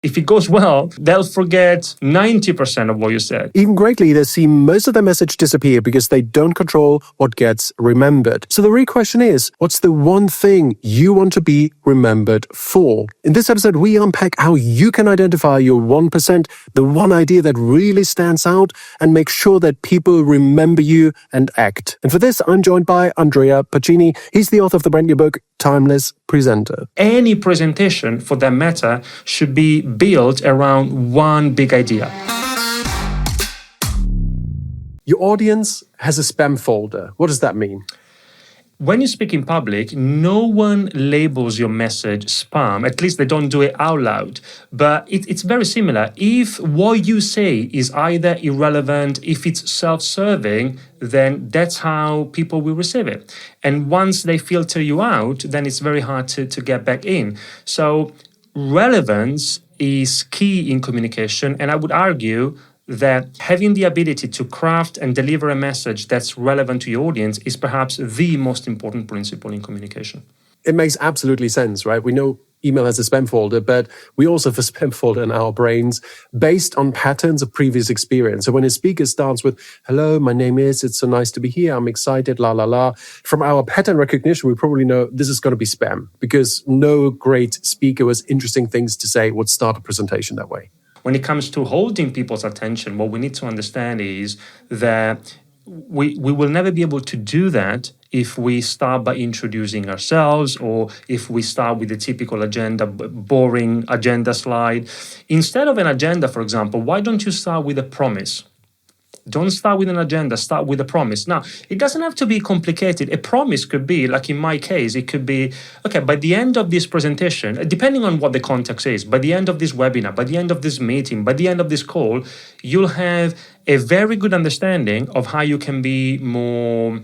If it goes well, they'll forget 90% of what you said. Even great leaders see most of their message disappear because they don't control what gets remembered. So the real question is, what's the one thing you want to be remembered for? In this episode, we unpack how you can identify your 1%, the one idea that really stands out, and make sure that people remember you and act. And for this, I'm joined by Andrea Pacini. He's the author of the brand new book, Timeless Presenter. Any presentation, for that matter, should be built around one big idea. Your audience has a spam folder. What does that mean? When you speak in public, no one labels your message spam. At least they don't do it out loud. But it's very similar. If what you say is either irrelevant, if it's self-serving, then that's how people will receive it. And once they filter you out, then it's very hard to get back in. So relevance is key in communication. And I would argue that having the ability to craft and deliver a message that's relevant to your audience is perhaps the most important principle in communication. It makes absolutely sense, right? We know email has a spam folder, but we also have a spam folder in our brains based on patterns of previous experience. So when a speaker starts with, hello, my name is, it's so nice to be here, I'm excited, la, la, la. From our pattern recognition, we probably know this is going to be spam because no great speaker with interesting things to say would start a presentation that way. When it comes to holding people's attention, what we need to understand is that we will never be able to do that if we start by introducing ourselves or if we start with the typical agenda, boring agenda slide. Instead of an agenda, for example, why don't you start with a promise? Don't start with an agenda, start with a promise. Now, it doesn't have to be complicated. A promise could be, like in my case, it could be, okay, by the end of this presentation, depending on what the context is, by the end of this webinar, by the end of this meeting, by the end of this call, you'll have a very good understanding of how you can be more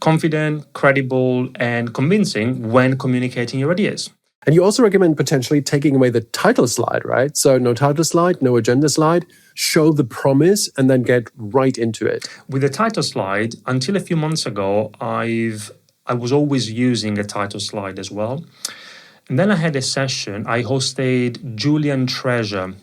confident, credible, and convincing when communicating your ideas. And you also recommend potentially taking away the title slide, right? So no title slide, no agenda slide, show the promise and then get right into it. With the title slide, until a few months ago, I was always using a title slide as well. And then I had a session, I hosted Julian Treasure.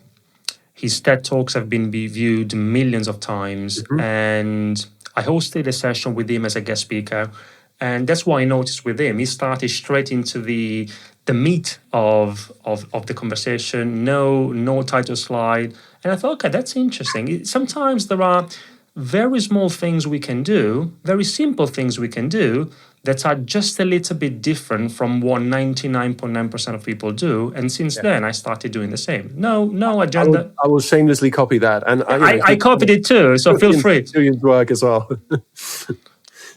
His TED Talks have been viewed millions of times. Mm-hmm. And I hosted a session with him as a guest speaker. And that's what I noticed with him. He started straight into the meat of the conversation, no title slide. And I thought, okay, that's interesting. Sometimes there are very small things we can do, very simple things we can do that are just a little bit different from what 99.9% of people do. And since then, I started doing the same. No agenda. I will shamelessly copy that. And I copied it too, so feel free. Julian's work as well.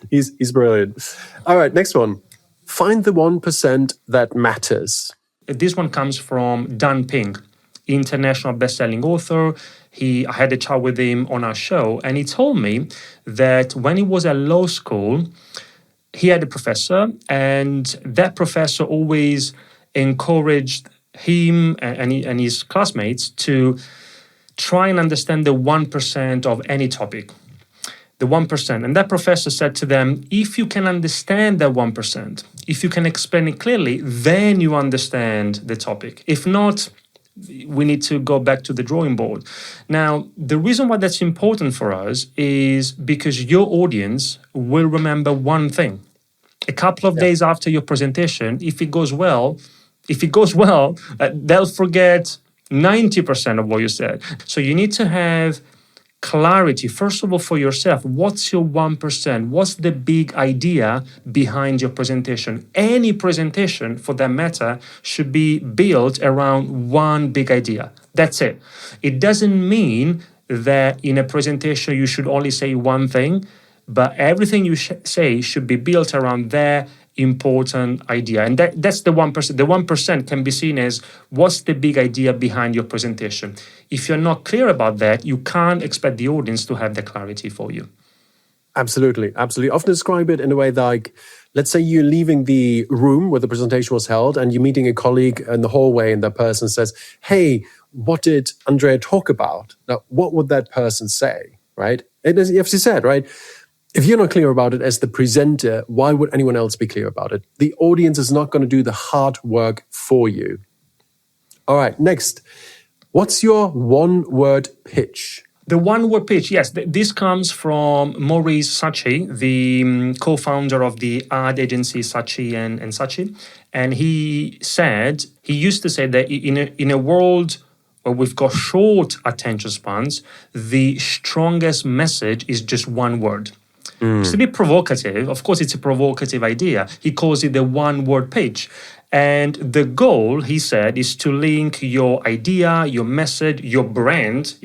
He's brilliant. All right, next one. Find the 1% that matters. This one comes from Dan Pink, international best-selling author. I had a chat with him on our show, and he told me that when he was at law school, he had a professor, and that professor always encouraged him and his classmates to try and understand the 1% of any topic. The 1%. And that professor said to them, if you can understand that 1%, if you can explain it clearly, then you understand the topic. If not, we need to go back to the drawing board. Now, the reason why that's important for us is because your audience will remember one thing. A couple of days after your presentation, if it goes well, they'll forget 90% of what you said. So you need to have clarity, first of all, for yourself. What's your 1%? What's the big idea behind your presentation? Any presentation, for that matter, should be built around one big idea. That's it. It doesn't mean that in a presentation you should only say one thing, but everything you say should be built around their important idea. And that's the 1%. The 1% can be seen as what's the big idea behind your presentation. If you're not clear about that, you can't expect the audience to have the clarity for you. Absolutely. Often describe it in a way like, let's say you're leaving the room where the presentation was held and you're meeting a colleague in the hallway and that person says, hey, what did Andrea talk about? Now, what would that person say, right? And as you have said, right? If you're not clear about it as the presenter, why would anyone else be clear about it? The audience is not going to do the hard work for you. All right, next. What's your one-word pitch? The one-word pitch, yes, this comes from Maurice Sachi, the co-founder of the ad agency Sachi and Sachi. And he used to say that in a world where we've got short attention spans, the strongest message is just one word. It's a bit provocative. Of course, it's a provocative idea. He calls it the one-word pitch. And the goal, he said, is to link your idea, your message, your brand.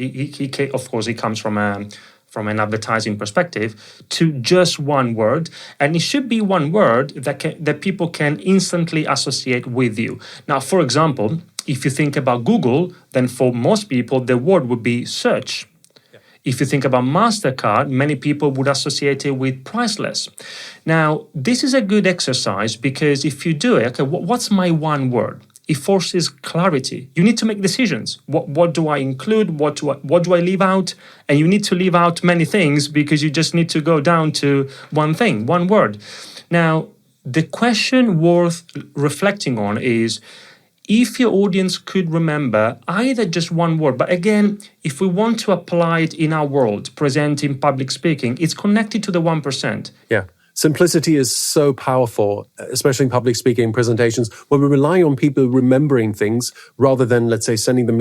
Of course, it comes from an advertising perspective, to just one word. And it should be one word that people can instantly associate with you. Now, for example, if you think about Google, then for most people, the word would be search. If you think about MasterCard, many people would associate it with priceless. Now, this is a good exercise because if you do it, okay, what's my one word? It forces clarity. You need to make decisions. What do I include? What do I leave out? And you need to leave out many things because you just need to go down to one thing, one word. Now, the question worth reflecting on is, if your audience could remember either just one word, but again, if we want to apply it in our world, presenting, public speaking, it's connected to the 1%. Yeah. Simplicity is so powerful, especially in public speaking presentations, where we're relying on people remembering things rather than, let's say, sending them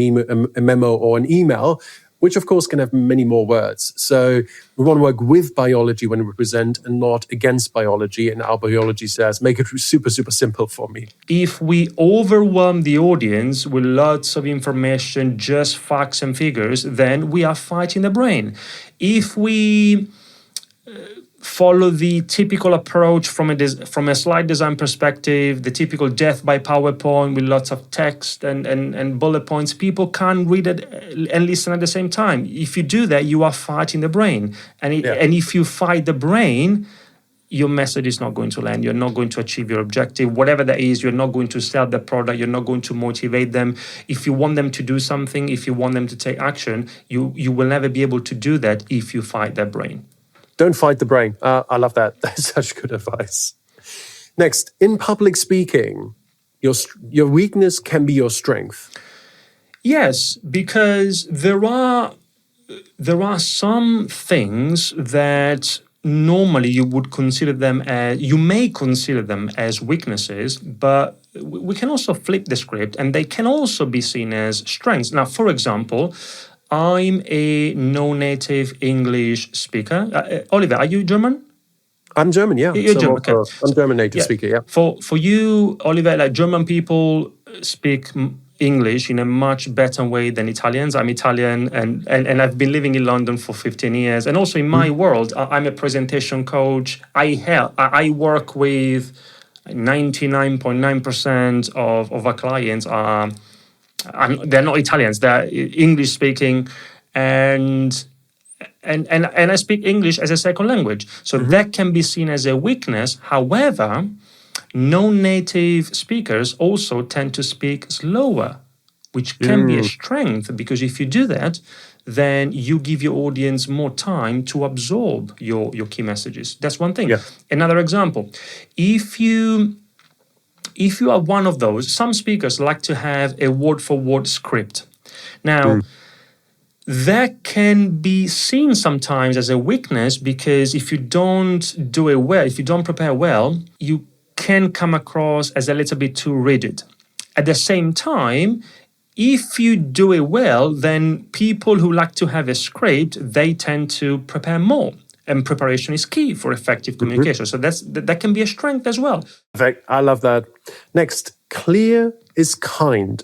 a memo or an email, which of course can have many more words. So we want to work with biology when we present and not against biology. And our biology says, make it super, super simple for me. If we overwhelm the audience with lots of information, just facts and figures, then we are fighting the brain. If we follow the typical approach from a slide design perspective, the typical death by PowerPoint with lots of text and bullet points, people can't read it and listen at the same time. If you do that, you are fighting the brain. And if you fight the brain, your message is not going to land. You're not going to achieve your objective. Whatever that is, you're not going to sell the product. You're not going to motivate them. If you want them to do something, if you want them to take action, you will never be able to do that if you fight their brain. Don't fight the brain. I love that. That's such good advice. Next, in public speaking, your weakness can be your strength. Yes, because there are some things that normally you may consider them as weaknesses, but we can also flip the script and they can also be seen as strengths. Now, for example, I'm a no-native English speaker. Oliver, are you German? I'm German, yeah. You're German, okay. I'm German native speaker, yeah. For you, Oliver, like German people speak English in a much better way than Italians. I'm Italian and I've been living in London for 15 years. And also in my world, I'm a presentation coach. I work with 99.9% of our clients they're not Italians, they're English speaking, and I speak English as a second language. So that can be seen as a weakness. However, non-native speakers also tend to speak slower, which can be a strength, because if you do that, then you give your audience more time to absorb your key messages. That's one thing. Yeah. Another example, if you are one of those, some speakers like to have a word-for-word script. Now, that can be seen sometimes as a weakness because if you don't do it well, if you don't prepare well, you can come across as a little bit too rigid. At the same time, if you do it well, then people who like to have a script, they tend to prepare more. And preparation is key for effective communication. So that can be a strength as well. Perfect. I love that. Next, clear is kind.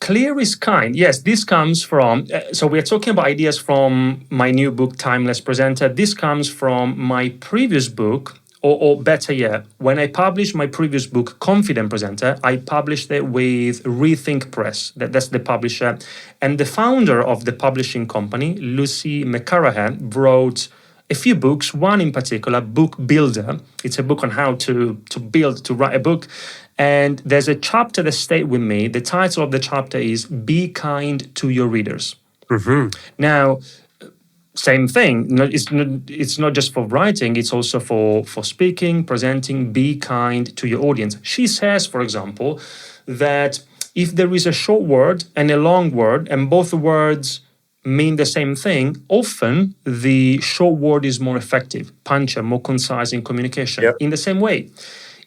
Clear is kind. Yes, this comes from, so we're talking about ideas from my new book, Timeless Presenter. This comes from my previous book, or better yet, when I published my previous book, Confident Presenter, I published it with Rethink Press. That's the publisher. And the founder of the publishing company, Lucy McCarahan, wrote a few books, one in particular, Book Builder. It's a book on how to write a book. And there's a chapter that stayed with me. The title of the chapter is Be Kind to Your Readers. Now, same thing. It's not just for writing, it's also for speaking, presenting. Be kind to your audience. She says, for example, that if there is a short word and a long word, and both words mean the same thing, often the short word is more effective, puncher, more concise in communication. Yep. In the same way,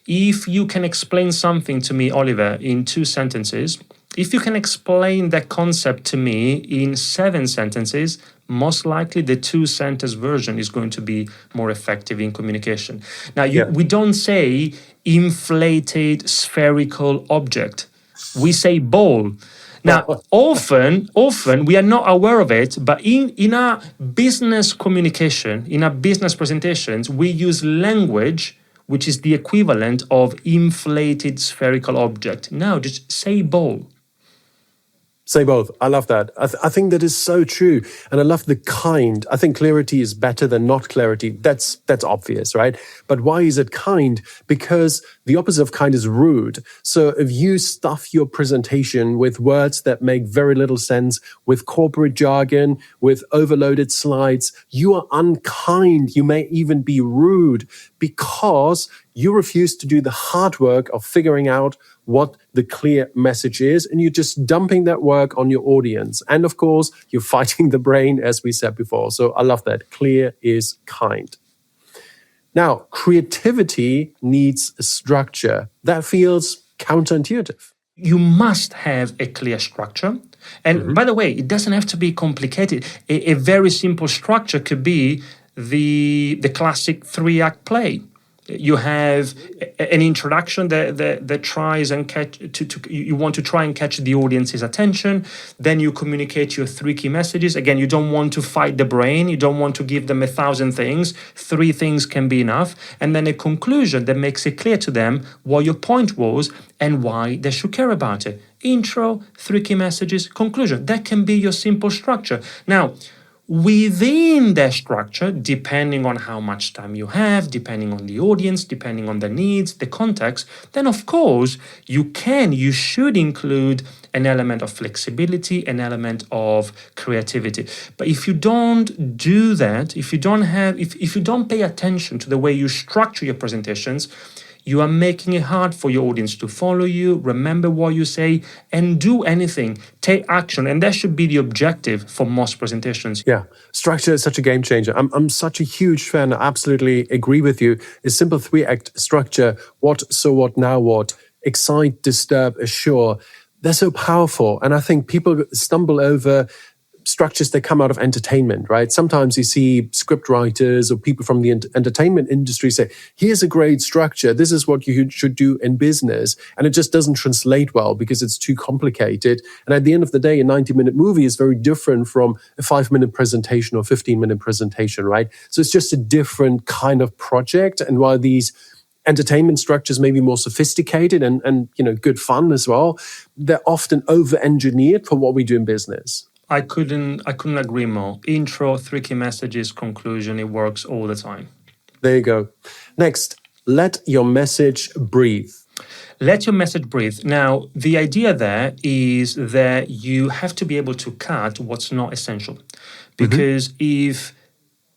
if you can explain something to me, Oliver, in 2 sentences, if you can explain that concept to me in 7 sentences, most likely the 2-sentence version is going to be more effective in communication. Now, we don't say inflated spherical object. We say ball. Now, often we are not aware of it, but in our business communication, in our business presentations, we use language which is the equivalent of inflated spherical object. Now, just say ball. Say both. I love that. I think that is so true. And I love the kind. I think clarity is better than not clarity. That's obvious, right? But why is it kind? Because the opposite of kind is rude. So if you stuff your presentation with words that make very little sense, with corporate jargon, with overloaded slides, you are unkind. You may even be rude because you refuse to do the hard work of figuring out what the clear message is, and you're just dumping that work on your audience. And of course, you're fighting the brain, as we said before. So I love that. Clear is kind. Now, creativity needs a structure. That feels counterintuitive. You must have a clear structure. And by the way, it doesn't have to be complicated. A very simple structure could be the classic 3-act play. You have an introduction that tries and you want to try and catch the audience's attention. Then you communicate your 3 key messages. Again, you don't want to fight the brain. You don't want to give them 1,000 things. 3 things can be enough. And then a conclusion that makes it clear to them what your point was and why they should care about it. Intro, 3 key messages, conclusion. That can be your simple structure. Now, within that structure, depending on how much time you have, depending on the audience, depending on the needs, the context, then of course you should include an element of flexibility, an element of creativity. But if you don't do that, if you don't pay attention to the way you structure your presentations, you are making it hard for your audience to follow you, remember what you say, and do anything. Take action. And that should be the objective for most presentations. Yeah, structure is such a game changer. I'm such a huge fan. I absolutely agree with you. A simple 3-act structure, what, so what, now what, excite, disturb, assure. They're so powerful. And I think people stumble over structures that come out of entertainment, right? Sometimes you see script writers or people from the entertainment industry say, here's a great structure. This is what you should do in business. And it just doesn't translate well because it's too complicated. And at the end of the day, a 90-minute movie is very different from a 5-minute presentation or 15-minute presentation, right? So it's just a different kind of project. And while these entertainment structures may be more sophisticated and good fun as well, they're often over-engineered for what we do in business. I couldn't agree more. Intro, 3 key messages, conclusion, it works all the time. There you go. Next, let your message breathe. Let your message breathe. Now, the idea there is that you have to be able to cut what's not essential. Because if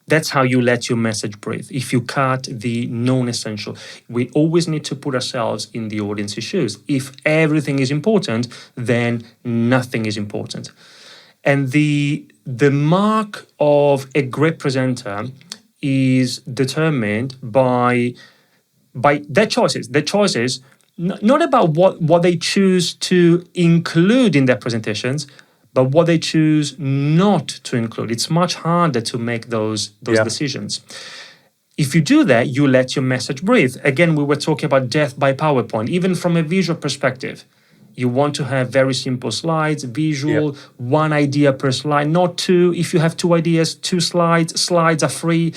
that's how you let your message breathe. If you cut the non-essential, we always need to put ourselves in the audience's shoes. If everything is important, then nothing is important. And the mark of a great presenter is determined by their choices. Their choices, not about what they choose to include in their presentations, but what they choose not to include. It's much harder to make those decisions. If you do that, you let your message breathe. Again, we were talking about death by PowerPoint, even from a visual perspective. You want to have very simple slides, visual, 1 idea per slide, not 2. If you have 2 ideas, 2 slides. Slides are free.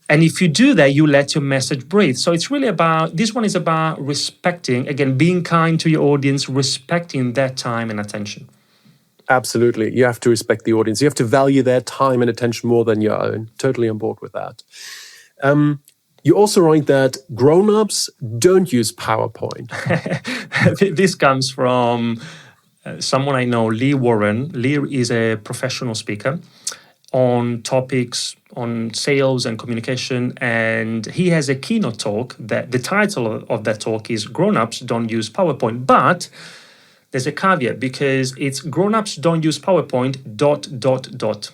And if you do that, you let your message breathe. So it's really this one is about respecting, again, being kind to your audience, respecting their time and attention. Absolutely. You have to respect the audience. You have to value their time and attention more than your own. Totally on board with that. You also write that grown-ups don't use PowerPoint. This comes from someone I know, Lee Warren. Lee is a professional speaker on topics on sales and communication, and he has a keynote talk that the title of that talk is Grown-ups Don't Use PowerPoint. But there's a caveat because it's grown-ups don't use PowerPoint, dot.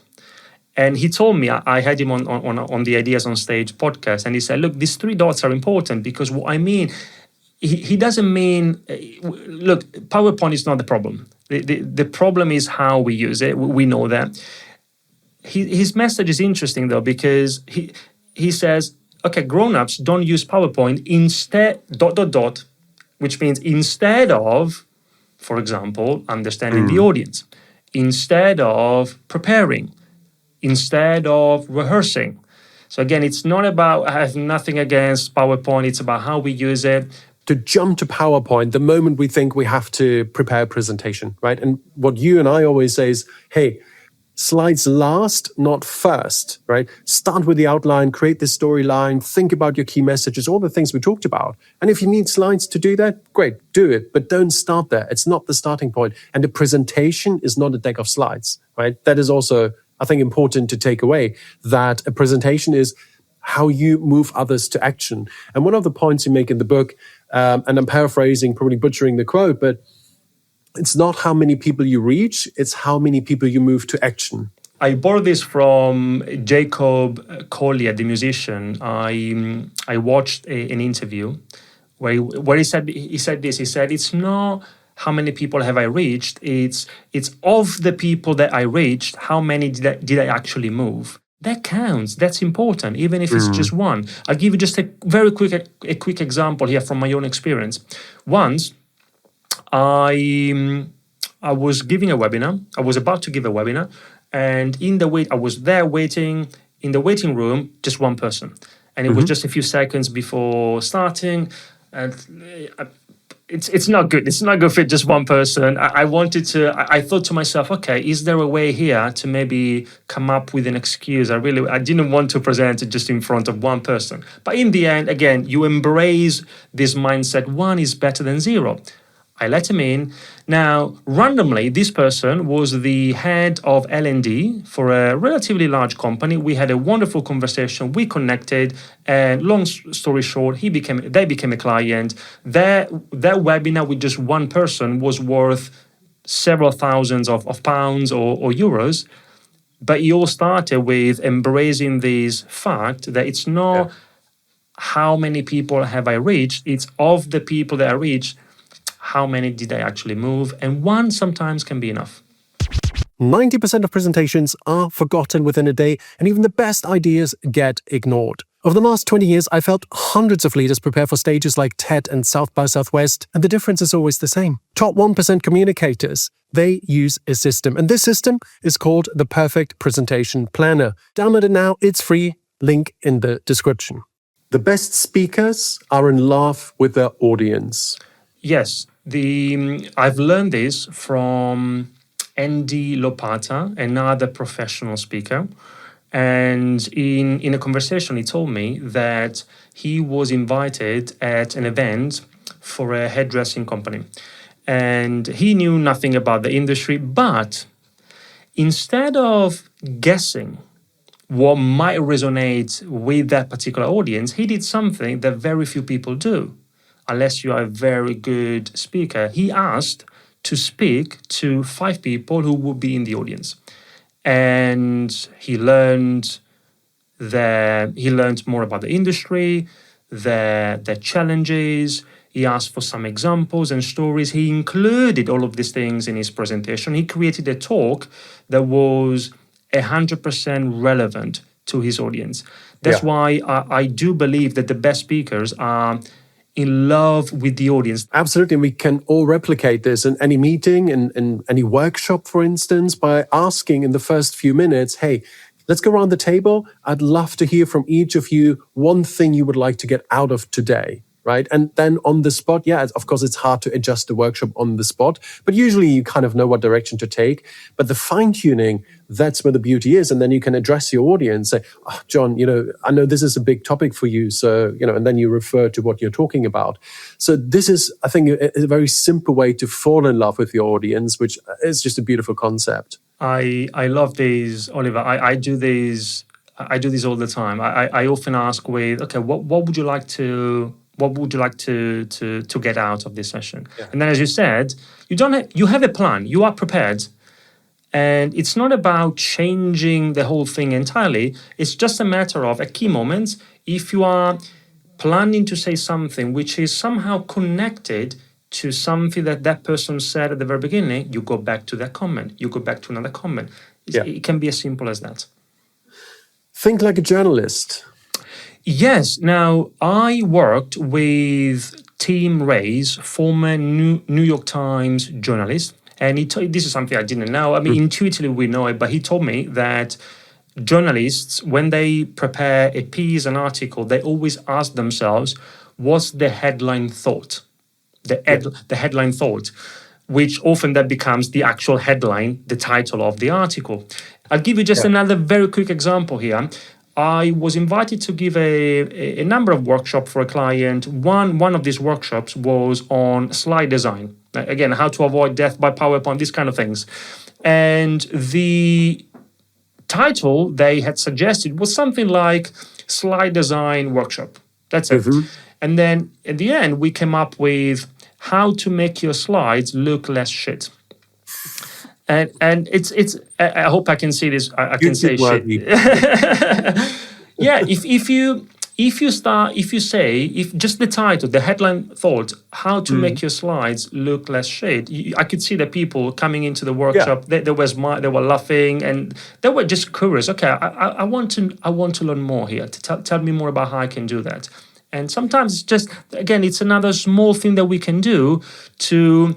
And he told me, I had him on the Ideas on Stage podcast, and he said, look, these three dots are important because what I mean, he doesn't mean, look, PowerPoint is not the problem. The problem is how we use it. We know that. His message is interesting, though, because he says, okay, grown-ups don't use PowerPoint, instead, dot, which means instead of, for example, understanding the audience, instead of preparing, instead of rehearsing. So again, it's not about, I have nothing against PowerPoint, it's about how we use it. To jump to PowerPoint the moment we think we have to prepare a presentation, right? And what you and I always say is, hey, slides last, not first, right? Start with the outline, create the storyline, think about your key messages, all the things we talked about. And if you need slides to do that, great, do it. But don't start there. It's not the starting point. And the presentation is not a deck of slides, right? That is also, I think, important to take away, that a presentation is how you move others to action. And one of the points you make in the book, and I'm paraphrasing, probably butchering the quote, but it's not how many people you reach, it's how many people you move to action. I borrowed this from Jacob Collier, the musician. I watched an interview where he said this. He said, it's not how many people have I reached, it's of the people that I reached, how many did I actually move? That counts. That's important, even if it's just one. I'll give you just a very quick example here from my own experience. Once, I was giving a webinar. I was about to give a webinar, and I was there waiting in the waiting room, just one person, and it was just a few seconds before starting, and it's not good. It's not good for just one person. I thought to myself, okay, is there a way here to maybe come up with an excuse? I didn't want to present it just in front of one person. But in the end, again, you embrace this mindset, one is better than zero. I let him in. Now, randomly, this person was the head of L&D for a relatively large company. We had a wonderful conversation. We connected, and long story short, they became a client. Their webinar with just one person was worth several thousands of pounds or euros. But it all started with embracing this fact that it's not how many people have I reached, it's of the people that I reached, how many did I actually move? And one sometimes can be enough. 90% of presentations are forgotten within a day, and even the best ideas get ignored. Over the last 20 years, I've helped hundreds of leaders prepare for stages like TED and South by Southwest, and the difference is always the same. Top 1% communicators, they use a system, and this system is called the Perfect Presentation Planner. Download it now, it's free, link in the description. The best speakers are in love with their audience. Yes, I've learned this from Andy Lopata, another professional speaker. And in a conversation, he told me that he was invited at an event for a hairdressing company. And he knew nothing about the industry, but instead of guessing what might resonate with that particular audience, he did something that very few people do. Unless you are a very good speaker, he asked to speak to 5 people who would be in the audience. And he learned more about the industry, their challenges. He asked for some examples and stories. He included all of these things in his presentation. He created a talk that was 100% relevant to his audience. That's why I do believe that the best speakers are in love with the audience. Absolutely. And we can all replicate this in any meeting, in any workshop, for instance, by asking in the first few minutes, hey, let's go around the table. I'd love to hear from each of you one thing you would like to get out of today. Right. And then on the spot, of course, it's hard to adjust the workshop on the spot, but usually you kind of know what direction to take. But the fine tuning, that's where the beauty is. And then you can address your audience, say, oh, John, I know this is a big topic for you. So, and then you refer to what you're talking about. So this is, I think, a very simple way to fall in love with your audience, which is just a beautiful concept. I love these, Oliver. I do these all the time. I often ask what would you like to What would you like to get out of this session? Yeah. And then, as you said, you have a plan. You are prepared. And it's not about changing the whole thing entirely. It's just a matter of, at key moments, if you are planning to say something which is somehow connected to something that that person said at the very beginning, you go back to that comment. You go back to another comment. It can be as simple as that. Think like a journalist. Yes. Now, I worked with Tim Ray's, former New York Times journalist. And this is something I didn't know. I mean, intuitively we know it, but he told me that journalists, when they prepare a piece, an article, they always ask themselves, what's the headline thought? The headline thought, which often that becomes the actual headline, the title of the article. I'll give you just another very quick example here. I was invited to give a number of workshops for a client. One of these workshops was on slide design. Again, how to avoid death by PowerPoint, these kind of things. And the title they had suggested was something like slide design workshop. That's it. And then at the end, we came up with how to make your slides look less shit. And it's I hope I can see this. I can say shit. Yeah, if just the title, the headline thought, how to make your slides look less shit. I could see the people coming into the workshop. They were laughing and they were just curious. Okay, I want to learn more here. Tell me more about how I can do that. And sometimes it's just, again, it's another small thing that we can do to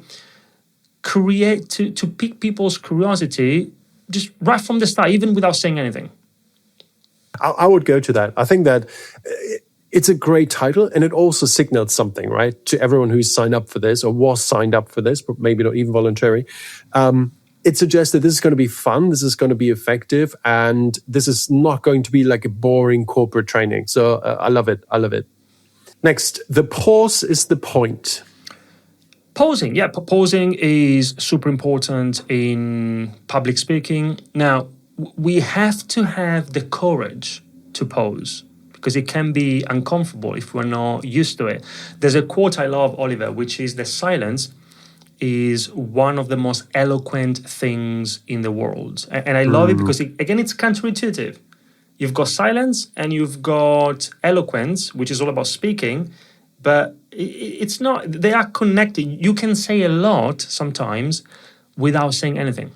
create, to pique people's curiosity just right from the start, even without saying anything. I would go to that. I think that it's a great title and it also signals something, right? To everyone who's signed up for this or was signed up for this, but maybe not even voluntary. It suggests that this is going to be fun, this is going to be effective, and this is not going to be like a boring corporate training. So I love it. I love it. Next, the pause is the point. Pausing. Yeah, pausing is super important in public speaking. Now, we have to have the courage to pause because it can be uncomfortable if we're not used to it. There's a quote I love, Oliver, which is that silence is one of the most eloquent things in the world. And I love it because, it's counterintuitive. You've got silence and you've got eloquence, which is all about speaking, but it's not, they are connected. You can say a lot sometimes without saying anything.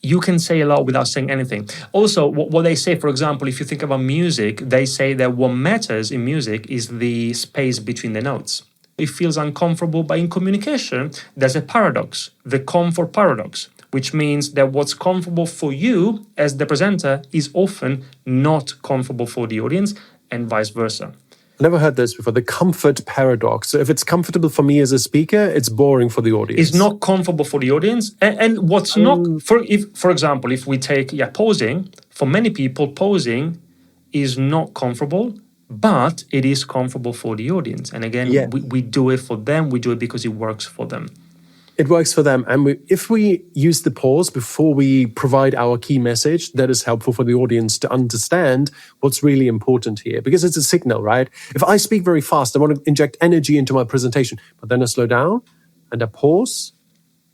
You can say a lot without saying anything. Also, what they say, for example, if you think about music, they say that what matters in music is the space between the notes. It feels uncomfortable, but in communication, there's a paradox, the comfort paradox, which means that what's comfortable for you as the presenter is often not comfortable for the audience and vice versa. Never heard this before. The comfort paradox. So if it's comfortable for me as a speaker, it's boring for the audience. It's not comfortable for the audience. And what's not, for example, if we take posing, for many people, posing is not comfortable, but it is comfortable for the audience. And again, we do it for them. We do it because it works for them. It works for them. And if we use the pause before we provide our key message, that is helpful for the audience to understand what's really important here. Because it's a signal, right? If I speak very fast, I want to inject energy into my presentation, but then I slow down and I pause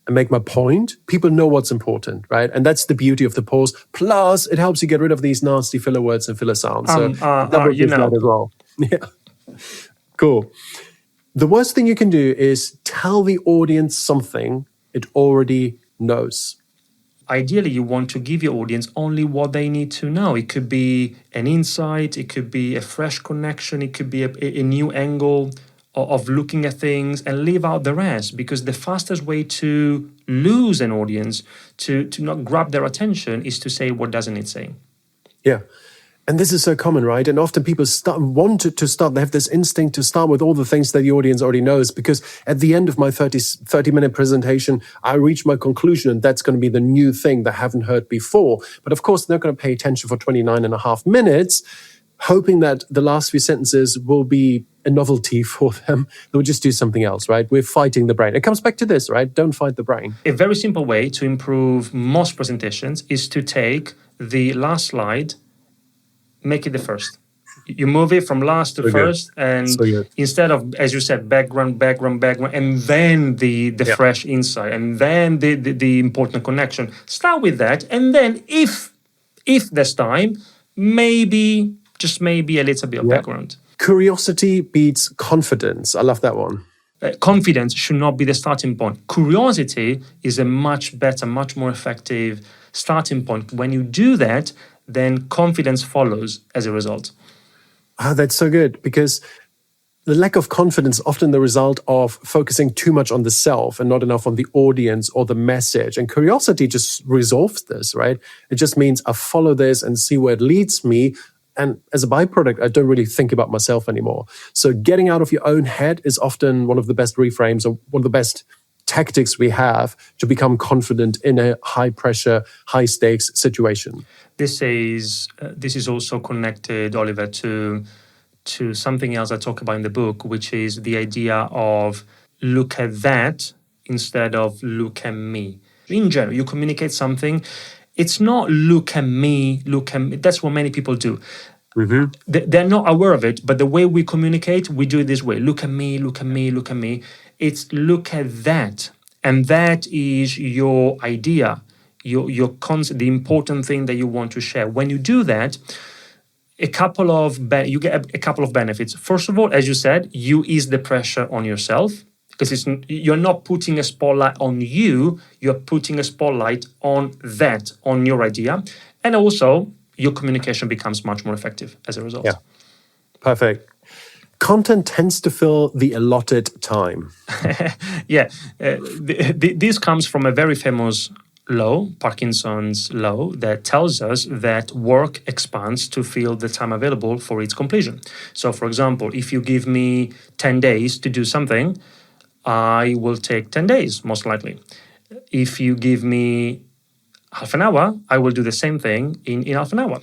and make my point. People know what's important, right? And that's the beauty of the pause. Plus, it helps you get rid of these nasty filler words and filler sounds. So that as well. Yeah. Cool. The worst thing you can do is tell the audience something it already knows. Ideally, you want to give your audience only what they need to know. It could be an insight, it could be a fresh connection, it could be a new angle of looking at things, and leave out the rest. Because the fastest way to lose an audience, to not grab their attention, is to say what doesn't it say. Yeah. And this is so common, right? And often people they have this instinct to start with all the things that the audience already knows, because at the end of my 30-minute presentation, I reach my conclusion, and that's going to be the new thing they haven't heard before. But of course, they're not going to pay attention for 29 and a half minutes, hoping that the last few sentences will be a novelty for them. They'll just do something else, right? We're fighting the brain. It comes back to this, right? Don't fight the brain. A very simple way to improve most presentations is to take the last slide, make it the first. You move it from last to So good. first, and So good. instead of, as you said, background, and then the fresh insight, and then the important connection. Start with that, and then if there's time, maybe, just maybe, a little bit of background. Curiosity beats confidence. I love that one. Confidence should not be the starting point. Curiosity is a much better, much more effective starting point. When you do that, then confidence follows as a result. Ah, that's so good, because the lack of confidence is often the result of focusing too much on the self and not enough on the audience or the message. And curiosity just resolves this, right? It just means I follow this and see where it leads me. And as a byproduct, I don't really think about myself anymore. So getting out of your own head is often one of the best reframes, or one of the best tactics we have to become confident in a high pressure, high stakes situation. This is also connected, Oliver, to something else I talk about in the book, which is the idea of look at that instead of look at me. In general, you communicate something. It's not look at me. That's what many people do. Mm-hmm. They're not aware of it, but the way we communicate, we do it this way. Look at me, look at me, look at me. It's look at that. And that is your idea, your concept, the important thing that you want to share. When you do that, you get a couple of benefits. First of all, as you said, you ease the pressure on yourself, because you're not putting a spotlight on you, you're putting a spotlight on that, on your idea. And also, your communication becomes much more effective as a result. Yeah, perfect. Content tends to fill the allotted time. This comes from a very famous law, Parkinson's law, that tells us that work expands to fill the time available for its completion. So, for example, if you give me 10 days to do something, I will take 10 days, most likely. If you give me half an hour, I will do the same thing in half an hour.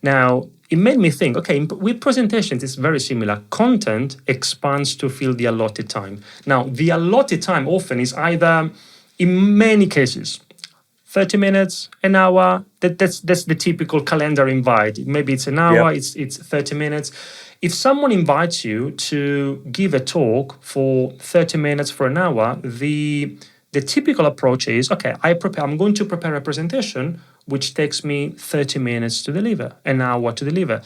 Now, it made me think, okay, with presentations, it's very similar. Content expands to fill the allotted time. Now, the allotted time often is either, in many cases, 30 minutes, an hour. That's the typical calendar invite. Maybe it's an hour, it's 30 minutes. If someone invites you to give a talk for 30 minutes, for an hour, the typical approach is, okay, I'm going to prepare a presentation which takes me 30 minutes to deliver, an hour to deliver.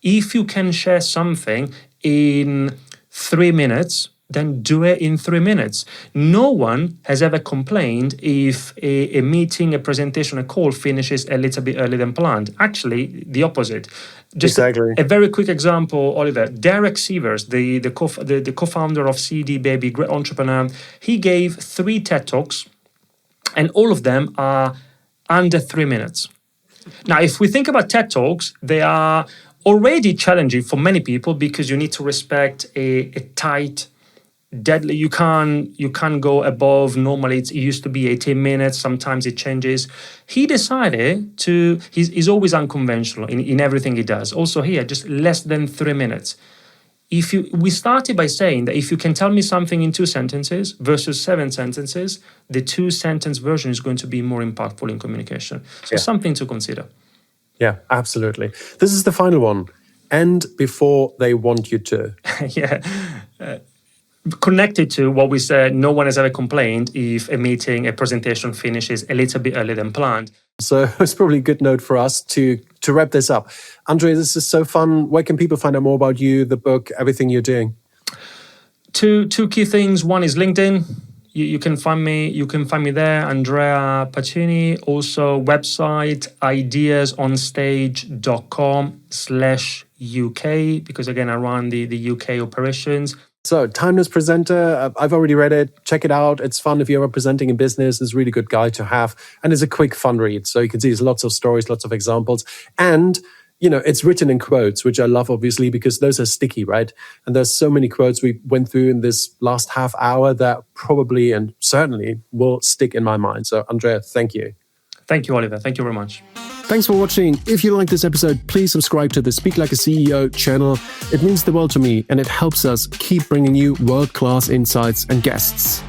If you can share something in 3 minutes, then do it in 3 minutes. No one has ever complained if a meeting, a presentation, a call finishes a little bit earlier than planned. Actually, the opposite. Just exactly. a very quick example, Oliver. Derek Sivers, the co-founder of CD Baby, great entrepreneur, he gave 3 TED Talks, and all of them are under 3 minutes. Now, if we think about TED Talks, they are already challenging for many people because you need to respect a tight deadly. You can't go above. Normally it used to be 18 minutes. Sometimes it changes. He decided to, he's always unconventional in everything he does. Also here, just less than 3 minutes. We started by saying that if you can tell me something in 2 sentences versus 7 sentences, the 2-sentence version is going to be more impactful in communication. So something to consider. Yeah, absolutely. This is the final one. End before they want you to. Connected to what we said, no one has ever complained if a meeting, a presentation finishes a little bit earlier than planned. So it's probably a good note for us to wrap this up. Andrea, this is so fun. Where can people find out more about you, the book, everything you're doing? Two key things. One is LinkedIn. You can find me. You can find me there, Andrea Pacini. Also, website ideasonstage.com/UK, because again, I run the UK operations. So, Timeless Presenter, I've already read it. Check it out. It's fun if you're presenting in business. It's a really good guide to have. And it's a quick, fun read. So you can see there's lots of stories, lots of examples. And, it's written in quotes, which I love, obviously, because those are sticky, right? And there's so many quotes we went through in this last half hour that probably and certainly will stick in my mind. So, Andrea, thank you. Thank you, Oliver. Thank you very much. Thanks for watching. If you like this episode, please subscribe to the Speak Like a CEO channel. It means the world to me, and it helps us keep bringing you world-class insights and guests.